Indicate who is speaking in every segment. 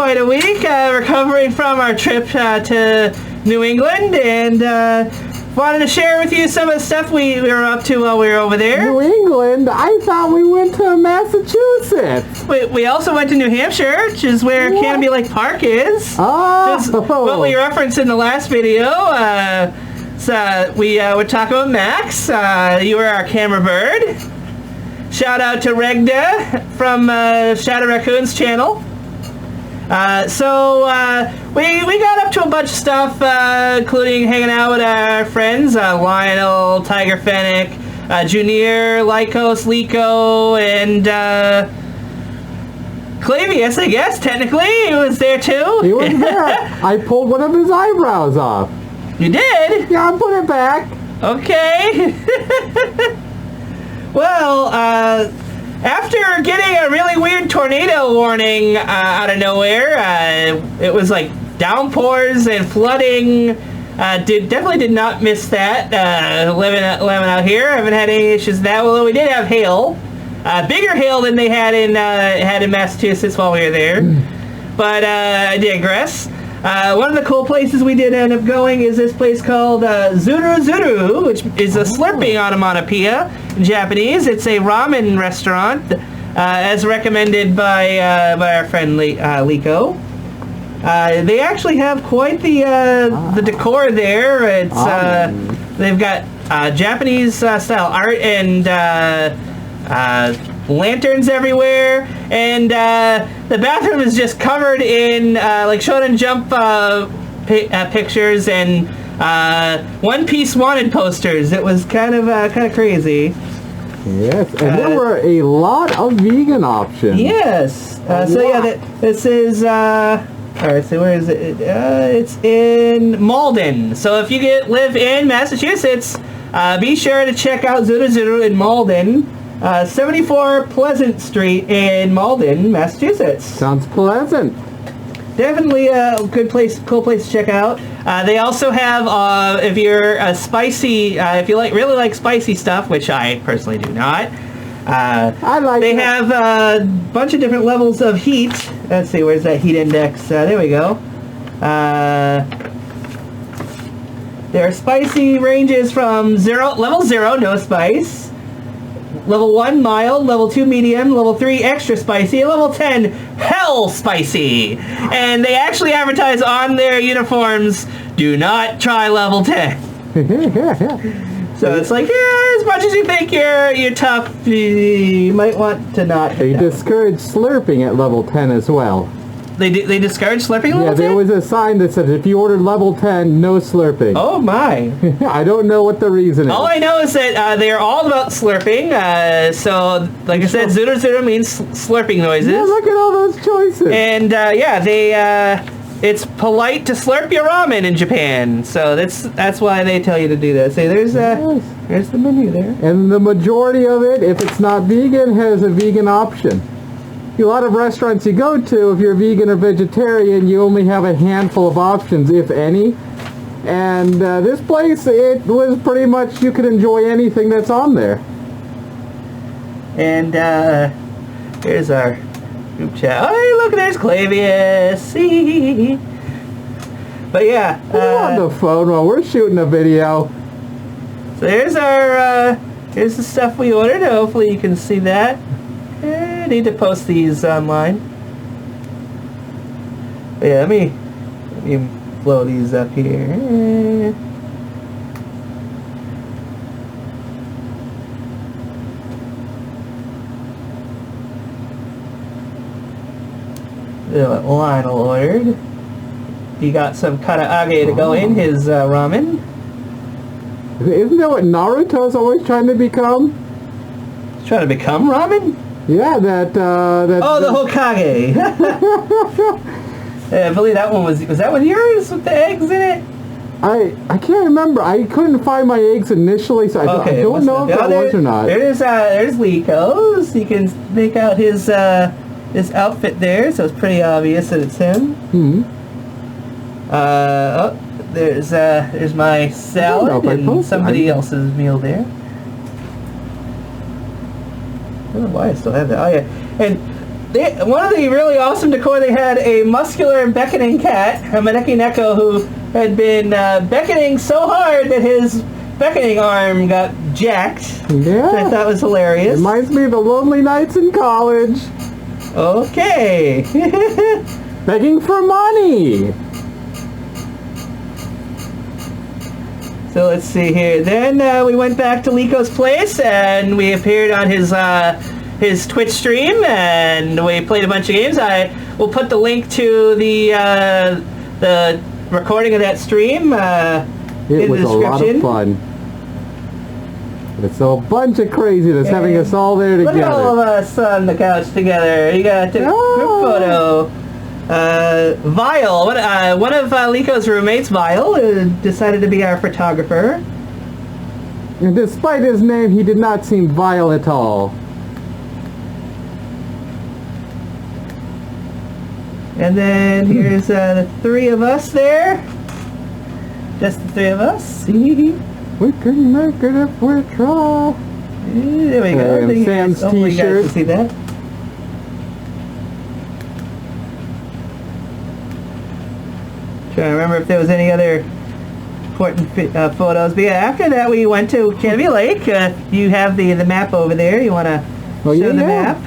Speaker 1: quite a week, recovering from our trip to New England, and wanted to share with you some of the stuff we were up to while we were over there.
Speaker 2: New England? I thought we went to Massachusetts.
Speaker 1: We also went to New Hampshire, which is where Canobie Lake Park is.
Speaker 2: Oh!
Speaker 1: Just what we referenced in the last video. So we would talk about Max. You were our camera bird. Shout out to Regda from Shadow Raccoon's channel. So we got up to a bunch of stuff, including hanging out with our friends, Lionel, Tiger Fennec, Junior, Lycos, Lico, and Clavius, I guess, technically. He was there too.
Speaker 2: He was there. I pulled one of his eyebrows off.
Speaker 1: You did?
Speaker 2: Yeah, I put it back.
Speaker 1: Okay. Well, after getting a really weird tornado warning out of nowhere, it was like downpours and flooding. Definitely did not miss that. Living out here, haven't had any issues with that. Although we did have hail, bigger hail than they had in Massachusetts while we were there. But I digress. One of the cool places we did end up going is this place called Zuru, which is a slurping onomatopoeia in Japanese. It's a ramen restaurant, as recommended by our friend Lico. They actually have quite the decor there. It's they've got Japanese style art and lanterns everywhere, and the bathroom is just covered in like Shonen Jump pictures and One Piece wanted posters. It was kind of crazy.
Speaker 2: Yes, and there were a lot of vegan options.
Speaker 1: Yes. So yeah, this is alright, so where is it? It's in Malden. So if you live in Massachusetts, be sure to check out Zuru in Malden. 74 Pleasant Street in Malden, Massachusetts.
Speaker 2: Sounds pleasant.
Speaker 1: Definitely a good place, cool place to check out. They also have, if you're a spicy, if you really like spicy stuff, which I personally do not.
Speaker 2: I like.
Speaker 1: They have a bunch of different levels of heat. Let's see, where's that heat index? There we go. Their spicy ranges from level 0, no spice. Level 1, mild. Level 2, medium. Level 3, extra spicy. Level 10, hell spicy. And they actually advertise on their uniforms, do not try level 10. So it's like, yeah, as much as you think you're tough, you might want to not.
Speaker 2: They discourage slurping at level 10 as well.
Speaker 1: They discourage slurping level 10?
Speaker 2: Yeah, there was a sign that said if you ordered level 10, no slurping.
Speaker 1: Oh my.
Speaker 2: I don't know what the reason is.
Speaker 1: All I know is that they're all about slurping. So, like I said, Zuru means slurping noises.
Speaker 2: Yeah, look at all those choices.
Speaker 1: And yeah, it's polite to slurp your ramen in Japan. So that's why they tell you to do that. See, there's the menu there.
Speaker 2: And the majority of it, if it's not vegan, has a vegan option. A lot of restaurants you go to, if you're vegan or vegetarian, you only have a handful of options, if any. And this place, it was pretty much, you could enjoy anything that's on there.
Speaker 1: And here's our group chat. Oh, hey, look, there's Clavius. But yeah.
Speaker 2: We're on the phone while we're shooting a video.
Speaker 1: So here's here's the stuff we ordered. Hopefully you can see that. I need to post these online. But yeah, let me blow these up here. What Lionel ordered. He got some karaage to go in his ramen.
Speaker 2: Isn't that what Naruto's always trying to become?
Speaker 1: He's trying to become ramen?
Speaker 2: Yeah, that
Speaker 1: oh, the Hokage. Yeah, I believe that one was that one yours with the eggs in it?
Speaker 2: I can't remember. I couldn't find my eggs initially, so I don't know if that was or not.
Speaker 1: There's Lico's. You can make out his outfit there, so it's pretty obvious that it's him. Oh, there's my salad and somebody else's meal there. I don't know why I still have that. Oh yeah, and one of the really awesome decor, they had a muscular and beckoning cat, a Maneki Neko, who had been beckoning so hard that his beckoning arm got jacked.
Speaker 2: Yeah.
Speaker 1: Which I thought was hilarious.
Speaker 2: Reminds me of the lonely nights in college.
Speaker 1: Okay.
Speaker 2: Begging for money.
Speaker 1: So let's see here. Then we went back to Lico's place and we appeared on his Twitch stream and we played a bunch of games. I will put the link to the recording of that stream in the description.
Speaker 2: It was a lot of fun. It's a bunch of craziness having us all there together.
Speaker 1: Look at all of us on the couch together. You got a group photo. Vile, one of Lico's roommates, Vile, decided to be our photographer.
Speaker 2: And despite his name, he did not seem vile at all.
Speaker 1: And then here's the three of us there. Just the three of us.
Speaker 2: We can make it if we try.
Speaker 1: There we go.
Speaker 2: And Sam's
Speaker 1: hopefully you guys
Speaker 2: t-shirt.
Speaker 1: can see that. Trying to remember if there was any other important photos. But yeah, after that we went to Canobie Lake. You have the map over there. You want to show the map?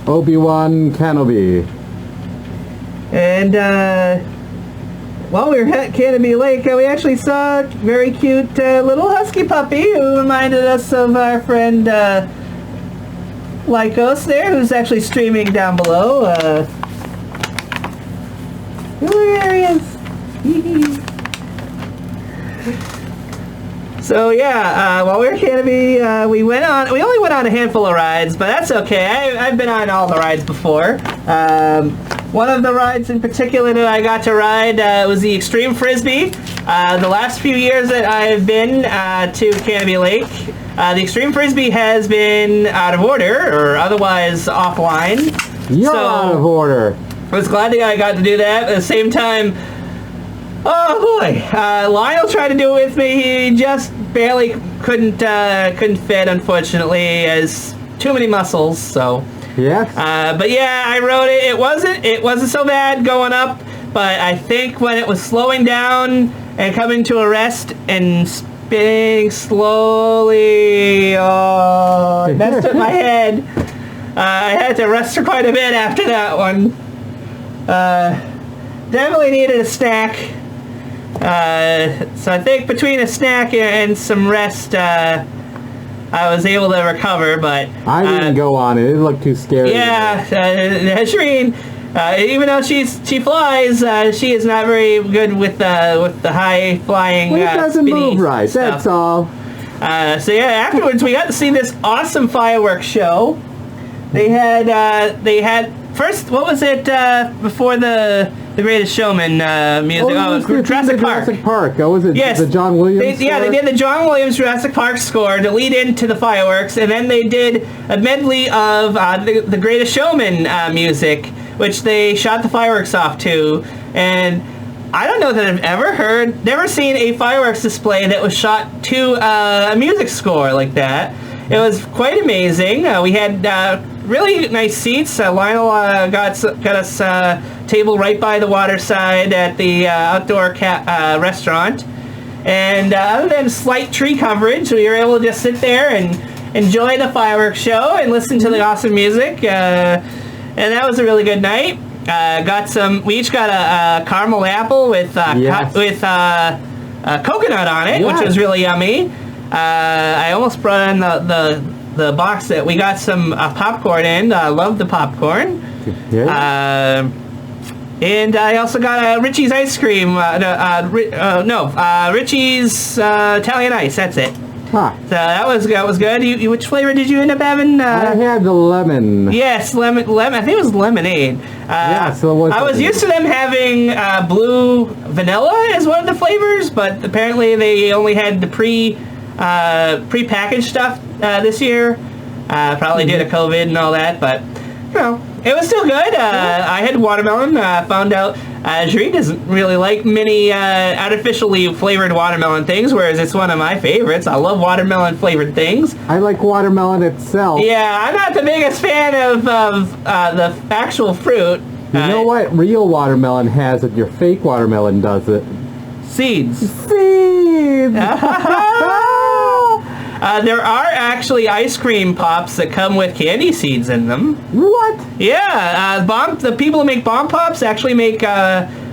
Speaker 2: Obi-Wan Canobie.
Speaker 1: And while we were at Canobie Lake, we actually saw a very cute little husky puppy who reminded us of our friend Lycos there, who's actually streaming down below. There he is. So yeah, while we were at Canobie, we only went on a handful of rides, but that's okay. I've been on all the rides before. One of the rides in particular that I got to ride was the Extreme Frisbee. The last few years that I've been to Canobie Lake, the Extreme Frisbee has been out of order or otherwise offline.
Speaker 2: You're out of order.
Speaker 1: I was glad that I got to do that. At the same time, oh boy, Lionel tried to do it with me. He just barely couldn't fit, unfortunately, as too many muscles. So.
Speaker 2: Yes.
Speaker 1: But yeah, I rode it. It wasn't so bad going up, but I think when it was slowing down and coming to a rest and spinning slowly, it messed with my head. I had to rest for quite a bit after that one. Definitely needed a snack. So I think between a snack and some rest, I was able to recover, but
Speaker 2: I didn't go on it. It looked too scary.
Speaker 1: Yeah, Shireen, even though she flies, she is not very good with the high flying.
Speaker 2: Well, it doesn't move right.
Speaker 1: Stuff.
Speaker 2: That's all.
Speaker 1: So yeah, afterwards we got to see this awesome fireworks show. They had first, what was it before the Greatest Showman music? Jurassic Park.
Speaker 2: Jurassic Park. Oh, was it
Speaker 1: yes.
Speaker 2: the John Williams score?
Speaker 1: Yeah, they did the John Williams Jurassic Park score to lead into the fireworks, and then they did a medley of the Greatest Showman music, which they shot the fireworks off to. And I don't know that I've never seen a fireworks display that was shot to a music score like that. It was quite amazing. We had really nice seats. Lionel got us a table right by the waterside at the outdoor restaurant. And other than slight tree coverage, we were able to just sit there and enjoy the fireworks show and listen to the awesome music. And that was a really good night. We each got a caramel apple with coconut on it, which was really yummy. I almost brought in the box that we got some popcorn in. I love the popcorn.
Speaker 2: Yeah.
Speaker 1: And I also got Richie's ice cream. Richie's Italian ice. That's it.
Speaker 2: Huh.
Speaker 1: So that was good. Which flavor did you end up having?
Speaker 2: I had the lemon.
Speaker 1: Yes, lemon. I think it was lemonade.
Speaker 2: So it was.
Speaker 1: I was used to them having blue vanilla as one of the flavors, but apparently they only had the pre-packaged stuff this year. Probably due to COVID and all that, but you know. It was still good. I had watermelon. Found out Azurean doesn't really like many artificially flavored watermelon things, whereas it's one of my favorites. I love watermelon flavored things.
Speaker 2: I like watermelon itself.
Speaker 1: Yeah, I'm not the biggest fan of the actual fruit.
Speaker 2: You know what real watermelon has it? Your fake watermelon does it.
Speaker 1: Seeds.
Speaker 2: Seeds!
Speaker 1: There are actually ice cream pops that come with candy seeds in them.
Speaker 2: What?
Speaker 1: Yeah, the people who make bomb pops actually make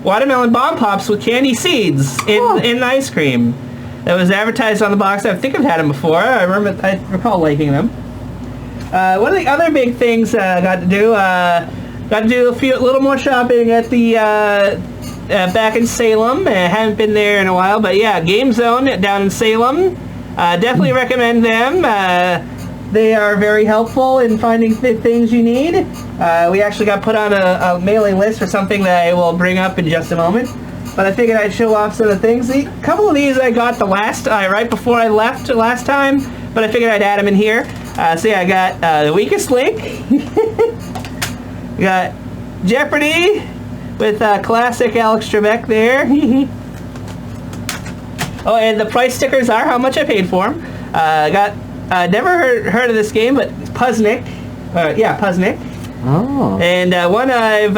Speaker 1: watermelon bomb pops with candy seeds in the ice cream. That was advertised on the box. I think I've had them before. I recall liking them. One of the other big things I got to do a little more shopping at the back in Salem. I haven't been there in a while, but yeah, Game Zone down in Salem. Definitely recommend them. They are very helpful in finding things you need. We actually got put on a mailing list for something that I will bring up in just a moment. But I figured I'd show off some of the things. A couple of these I got right before I left last time, but I figured I'd add them in here. So yeah, I got The Weakest Link. We got Jeopardy with classic Alex Trebek there. Oh, and the price stickers are how much I paid for them. Never heard of this game, but Puzznick. Puzznick.
Speaker 2: Oh.
Speaker 1: And one I've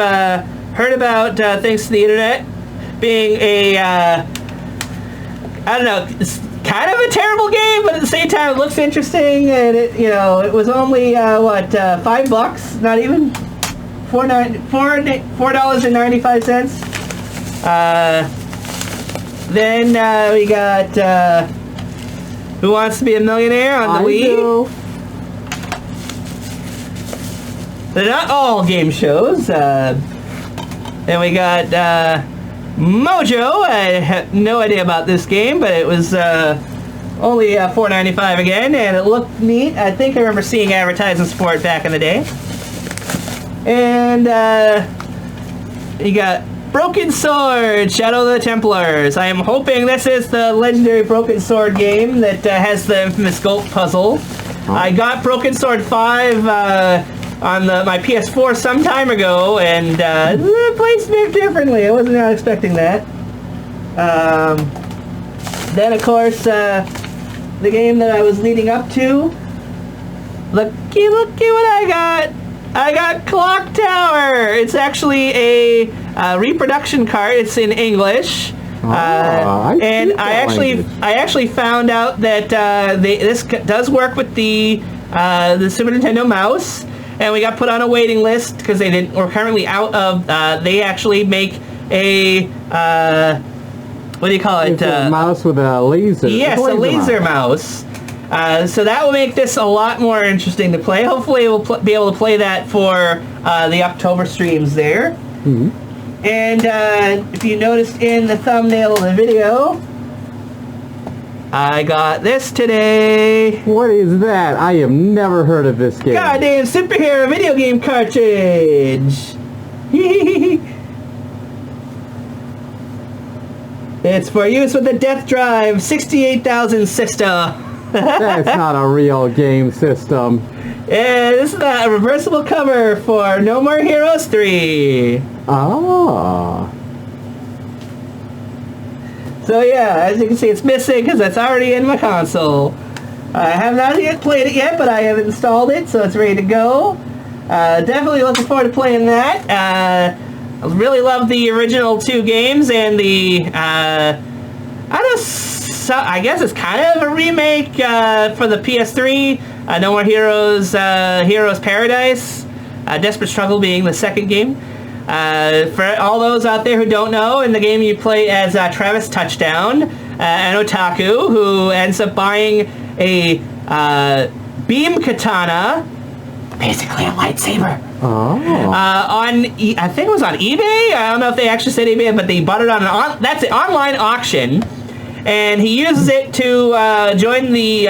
Speaker 1: heard about thanks to the internet, being I don't know, it's kind of a terrible game, but at the same time it looks interesting, and it was only $5, not even $4.95. Then we got Who Wants to Be a Millionaire on the Wii. They're not all game shows. Then we got Mojo. I have no idea about this game, but it was only $4.95 again, and it looked neat. I think I remember seeing advertisements for it back in the day. And you got Broken Sword, Shadow of the Templars. I am hoping this is the legendary Broken Sword game that has the infamous Gulp puzzle. Oh. I got Broken Sword 5 on my PS4 some time ago, and it plays a bit differently. I wasn't expecting that. Then, of course, the game that I was leading up to. Looky what I got. I got Clock Tower. It's actually a reproduction card. It's in English. And I actually found out that this does work with the Super Nintendo mouse, and we got put on a waiting list because we're currently out of. They actually make a what do you call it?
Speaker 2: It's a mouse with a laser.
Speaker 1: Yes, a laser mouse. So that will make this a lot more interesting to play. Hopefully we'll be able to play that for the October streams there.
Speaker 2: Mm-hmm.
Speaker 1: And if you noticed in the thumbnail of the video, I got this today.
Speaker 2: What is that? I have never heard of this game.
Speaker 1: Goddamn superhero video game cartridge. It's for use with the Death Drive 68,000 system.
Speaker 2: That's not a real game system.
Speaker 1: Yeah, this is a reversible cover for No More Heroes 3.
Speaker 2: Oh.
Speaker 1: So yeah, as you can see, it's missing because it's already in my console. I have not yet played it yet, but I have installed it, so it's ready to go. Definitely looking forward to playing that. I really love the original 2 games, and the I guess it's kind of a remake for the PS3. No More Heroes, Heroes Paradise. Desperate Struggle being the second game. For all those out there who don't know, in the game you play as Travis Touchdown, an otaku who ends up buying a beam katana, basically a lightsaber.
Speaker 2: Oh.
Speaker 1: I think it was on eBay. I don't know if they actually said eBay, but they bought it on that's an online auction. And he uses it to join the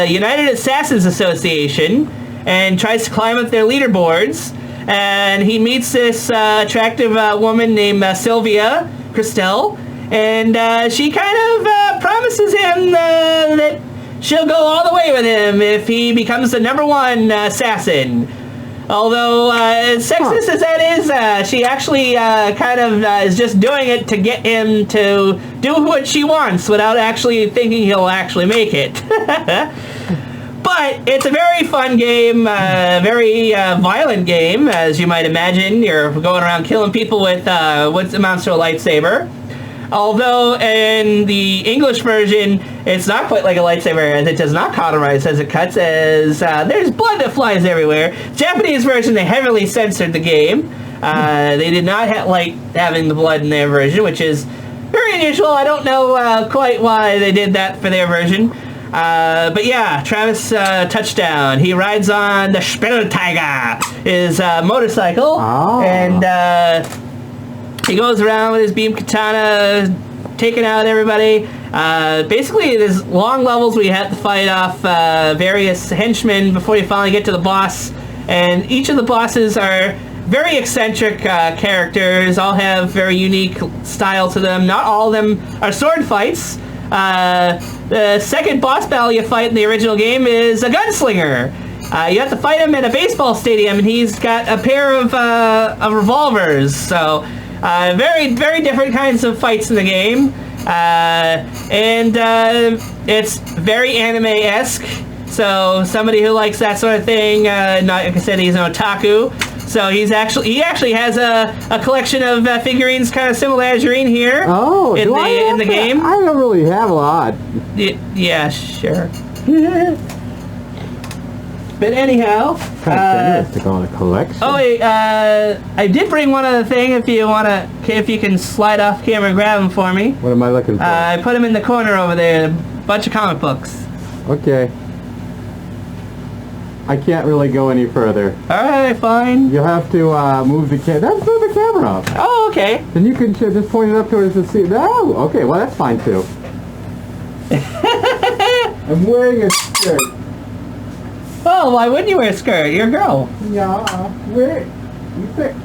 Speaker 1: United Assassins Association and tries to climb up their leaderboards. And he meets this attractive woman named Sylvia Christel, and she kind of promises him that she'll go all the way with him if he becomes the #1 assassin. Although, as sexist as that is, she actually kind of is just doing it to get him to do what she wants without actually thinking he'll actually make it. But it's a very fun game, very violent game, as you might imagine. You're going around killing people with what amounts to a lightsaber. Although in the English version, it's not quite like a lightsaber, as it does not cauterize as it cuts, as there's blood that flies everywhere. Japanese version, they heavily censored the game. They did not like having the blood in their version, which is very unusual. I don't know quite why they did that for their version. But yeah, Travis touchdown. He rides on the Spieltiger, his motorcycle, and he goes around with his beam katana, taking out everybody. Basically, there's long levels where you have to fight off various henchmen before you finally get to the boss. And each of the bosses are very eccentric characters, all have very unique style to them. Not all of them are sword fights. The second boss battle you fight in the original game is a gunslinger. You have to fight him in a baseball stadium, and he's got a pair of revolvers. So, very, very different kinds of fights in the game. It's very anime-esque. So, somebody who likes that sort of thing, not like I said, he's an otaku. So he actually has a collection of figurines kind of similar to Azurean here.
Speaker 2: Oh,
Speaker 1: in the game.
Speaker 2: I don't really have a lot.
Speaker 1: Yeah, sure. But anyhow,
Speaker 2: Kind of generous to call it a collection.
Speaker 1: oh wait, I did bring one other thing. If you can slide off camera and grab them for me.
Speaker 2: What am I looking for?
Speaker 1: I put them in the corner over there. A bunch of comic books.
Speaker 2: Okay. I can't really go any further.
Speaker 1: Alright, fine.
Speaker 2: You'll have to move the camera. That's move the camera up.
Speaker 1: Oh, okay.
Speaker 2: Then you can just point it up towards the sea. Oh, okay. Well, that's fine too. I'm wearing a skirt.
Speaker 1: Oh, why wouldn't you wear a skirt? You're a girl.
Speaker 2: Yeah. Where? You pick.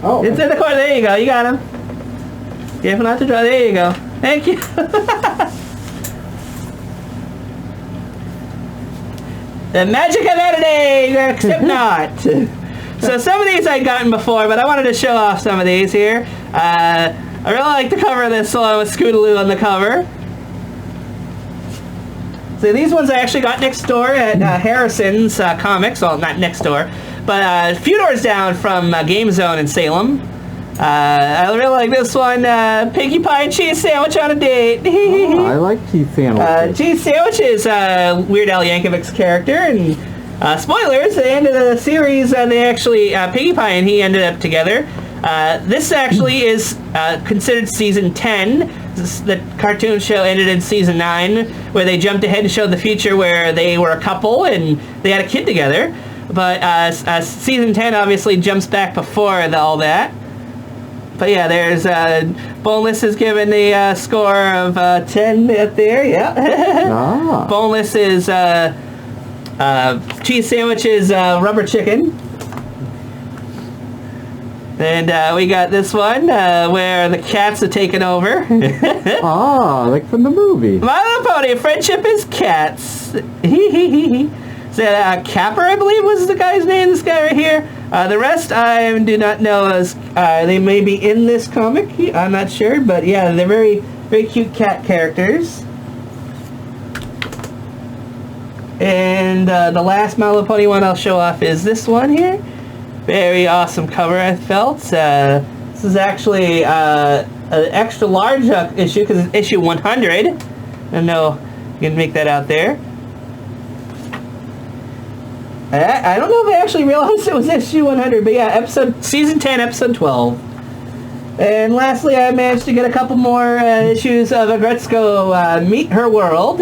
Speaker 2: Oh.
Speaker 1: It's in the corner. There you go. You got him. Careful not to draw. There you go. Thank you. The magic of editing, except not. So some of these I'd gotten before, but I wanted to show off some of these here. I really like the cover of this one with Scootaloo on the cover. So these ones I actually got next door at Harrison's Comics. Well, not next door, but a few doors down from Game Zone in Salem. I really like this one, Pinkie Pie and Cheese Sandwich on a Date.
Speaker 2: Oh, I like cheese sandwiches.
Speaker 1: Cheese Sandwich is Weird Al Yankovic's character, and spoilers, at the end of the series, they actually, Pinkie Pie and he ended up together. This actually is considered season 10. The cartoon show ended in season 9, where they jumped ahead and showed the future where they were a couple and they had a kid together. But season 10 obviously jumps back before all that. But yeah, there's Boneless is given the score of 10 up there. Yeah. Boneless is Cheese Sandwich is Rubber Chicken. And we got this one where the cats are taking over.
Speaker 2: Oh, like from the movie.
Speaker 1: My Little Pony, Friendship is Cats. So, Capper, I believe, was the guy's name, this guy right here. The rest I do not know, as they may be in this comic. I'm not sure, but yeah, they're very, very cute cat characters. And the last My Little Pony one I'll show off is this one here. Very awesome cover, I felt. This is actually an extra large issue, because it's issue 100. I know you can make that out there. I don't know if I actually realized it was issue 100, but yeah, season 10, episode 12. And lastly, I managed to get a couple more issues of Agretzko Meet Her World.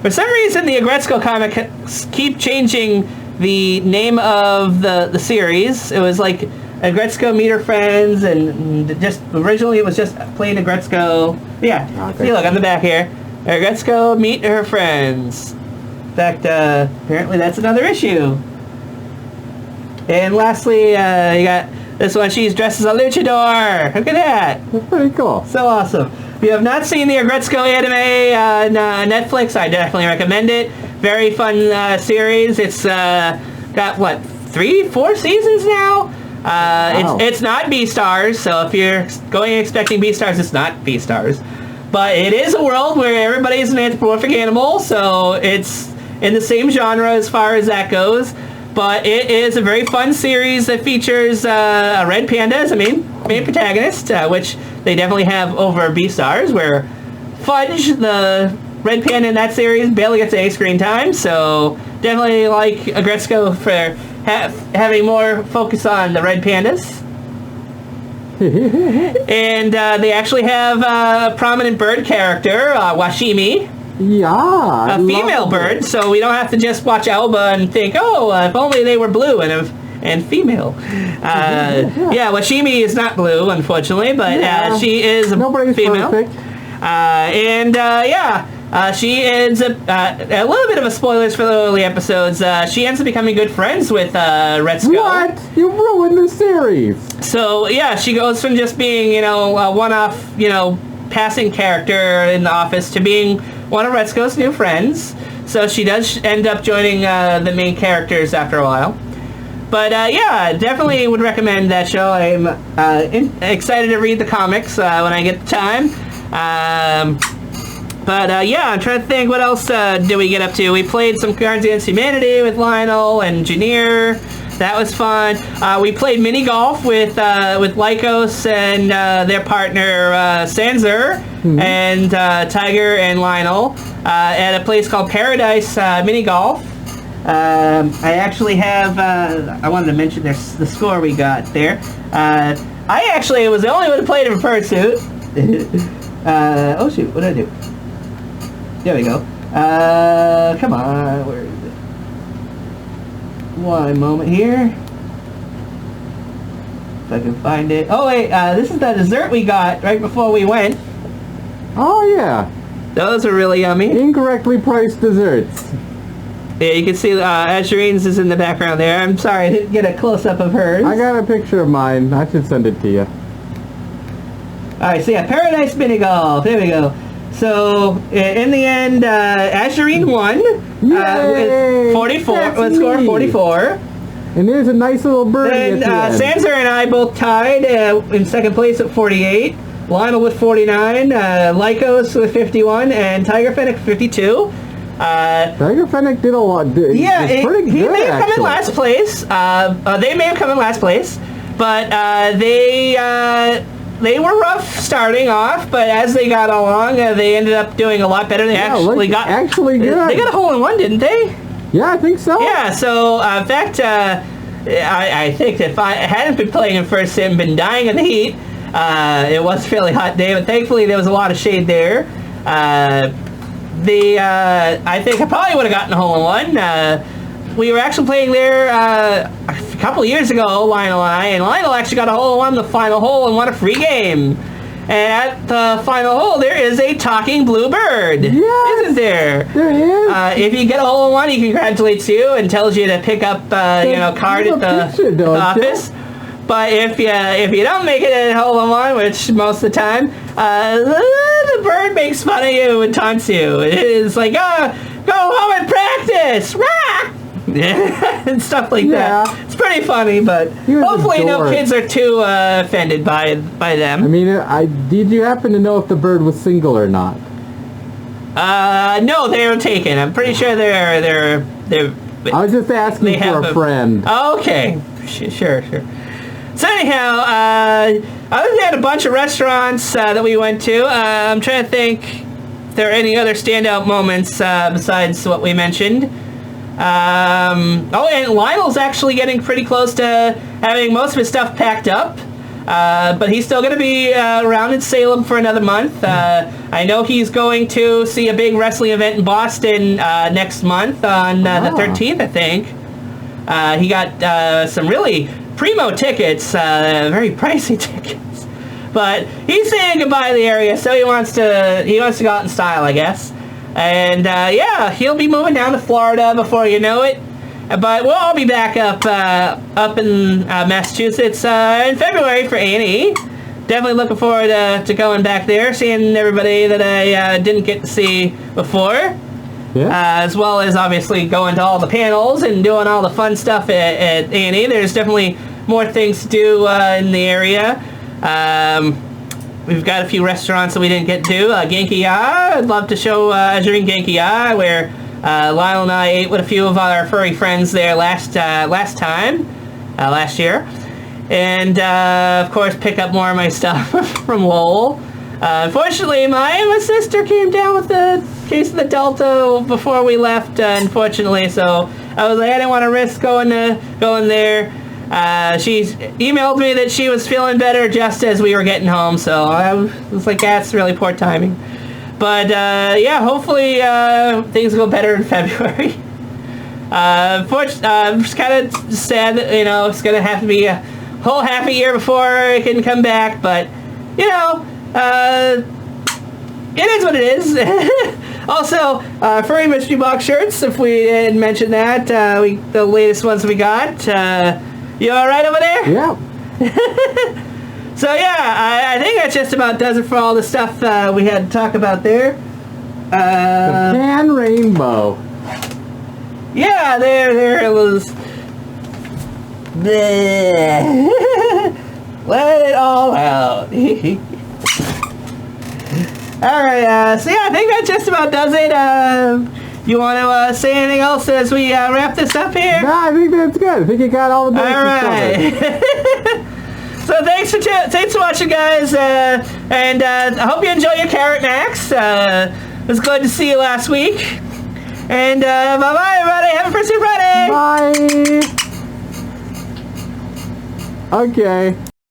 Speaker 1: For some reason, the Agretzko comics keep changing the name of the series. It was like Agretzko Meet Her Friends, and just originally it was just plain Agretzko. Yeah, okay. See, look on the back here. Agretzko Meet Her Friends. In fact, apparently that's another issue. And lastly, you got this one. She's dressed as a luchador. Look at that.
Speaker 2: That's pretty cool.
Speaker 1: So awesome. If you have not seen the Agretzko anime on Netflix, I definitely recommend it. Very fun series. It's got, what, 3-4 seasons now.
Speaker 2: Wow.
Speaker 1: It's not B-Stars, so if you're going expecting B-Stars, it's not B-Stars. But it is a world where everybody is an anthropomorphic animal, so it's in the same genre as far as that goes. But it is a very fun series that features a red panda as a main protagonist, which they definitely have over B-Stars, where Fudge, the red panda in that series, barely gets any screen time, so definitely like Agretzko for having more focus on the red pandas. And they actually have a prominent bird character, Washimi.
Speaker 2: Yeah,
Speaker 1: A female bird, so we don't have to just watch Alba and think, oh, if only they were blue and female. Yeah, Washimi is not blue, unfortunately, but she is a female.
Speaker 2: Perfect.
Speaker 1: She ends up, a little bit of a spoilers for the early episodes, she ends up becoming good friends with Retsuko.
Speaker 2: What? You ruined the series!
Speaker 1: So, yeah, she goes from just being, a one-off, passing character in the office to being one of Retsuko's new friends. So she does end up joining the main characters after a while. But, definitely would recommend that show. I'm excited to read the comics when I get the time. I'm trying to think, what else did we get up to? We played some Cards Against Humanity with Lionel and Janier. That was fun. We played mini golf with Lycos and their partner Sanzer and Tiger and Lionel at a place called Paradise Mini Golf. I actually have, I wanted to mention the score we got there. I actually was the only one who played in Fursuit. Oh shoot, what did I do? There we go. Come on, where is it? One moment here. If I can find it. Oh wait, this is the dessert we got right before we went.
Speaker 2: Oh yeah.
Speaker 1: Those are really yummy.
Speaker 2: Incorrectly priced desserts.
Speaker 1: Yeah, you can see Azurean's is in the background there. I'm sorry, I didn't get a close-up of hers.
Speaker 2: I got a picture of mine. I should send it to you.
Speaker 1: Alright, so yeah, Paradise Mini Golf. There we go. So, in the end, Azurean won with 44, with score 44.
Speaker 2: And there's a nice little birdie
Speaker 1: Then
Speaker 2: at the end.
Speaker 1: Sanser and I both tied in second place at 48. Lionel with 49, Lycos with 51, and Tiger Fennec 52.
Speaker 2: Tiger Fennec did a lot.
Speaker 1: He may have come in
Speaker 2: actually.
Speaker 1: last place. They may have come in last place, but they were rough starting off, but as they got along, they ended up doing a lot better. They actually got
Speaker 2: good.
Speaker 1: They got a hole-in-one, didn't they?
Speaker 2: Yeah, I think so.
Speaker 1: Yeah. So in fact, I think if I hadn't been playing in first sim, been dying in the heat, it was a fairly hot day, but thankfully there was a lot of shade there. I think I probably would have gotten a hole-in-one. We were actually playing there a couple of years ago, Lionel and Lionel actually got a hole-in-one, the final hole, and won a free game. And at the final hole, there is a talking blue bird.
Speaker 2: Yes,
Speaker 1: isn't there?
Speaker 2: There is.
Speaker 1: If you get a hole-in-one, he congratulates you and tells you to pick up, card at the office. But if you don't make it at a hole-in-one, which most of the time, the bird makes fun of you and taunts you. It is like, go home and practice, rah! And stuff like that. It's pretty funny, but hopefully no kids are too offended by them.
Speaker 2: I mean, did you happen to know if the bird was single or not?
Speaker 1: No, they were taken. I'm pretty sure they're.
Speaker 2: I was just asking for a friend.
Speaker 1: Okay, sure. So anyhow, other than that, a bunch of restaurants that we went to. I'm trying to think if there are any other standout moments besides what we mentioned. And Lionel's actually getting pretty close to having most of his stuff packed up. But he's still going to be around in Salem for another month. I know he's going to see a big wrestling event in Boston next month on the 13th, I think. He got some really primo tickets, very pricey tickets. But he's saying goodbye to the area, so he wants to go out in style, I guess. And he'll be moving down to Florida before you know it. But we'll all be back up in Massachusetts in February for A&E. Definitely looking forward to going back there, seeing everybody that I didn't get to see before. as well as obviously going to all the panels and doing all the fun stuff at A&E. There's definitely more things to do in the area. We've got a few restaurants that we didn't get to. Genki Ya, I'd love to show Azurean Genki Ya, where Lyle and I ate with a few of our furry friends there last year. And, of course, pick up more of my stuff from Lowell. Unfortunately, my sister came down with the case of the Delta before we left, unfortunately, so I was like, I didn't want to risk going there. She emailed me that she was feeling better just as we were getting home, so I was like, that's really poor timing. But, yeah, hopefully things go better in February. I'm just kind of sad that, you know, it's going to have to be a whole half a year before I can come back, but, you know, it is what it is. Also, furry mystery box shirts, if we didn't mention that, the latest ones we got. You all right over there?
Speaker 2: Yeah.
Speaker 1: So yeah, I think that just about does it for all the stuff we had to talk about there.
Speaker 2: The pan rainbow.
Speaker 1: Yeah, there it was. Let it all out. Alright, so yeah, I think that just about does it. You want to say anything else as we wrap this up here?
Speaker 2: No, I think that's good. I think you got all the bases covered.
Speaker 1: So thanks for watching, guys, and I hope you enjoy your Carrot Max. It was good to see you last week. And bye-bye, everybody. Have a Pursuit Friday.
Speaker 2: Bye. Okay.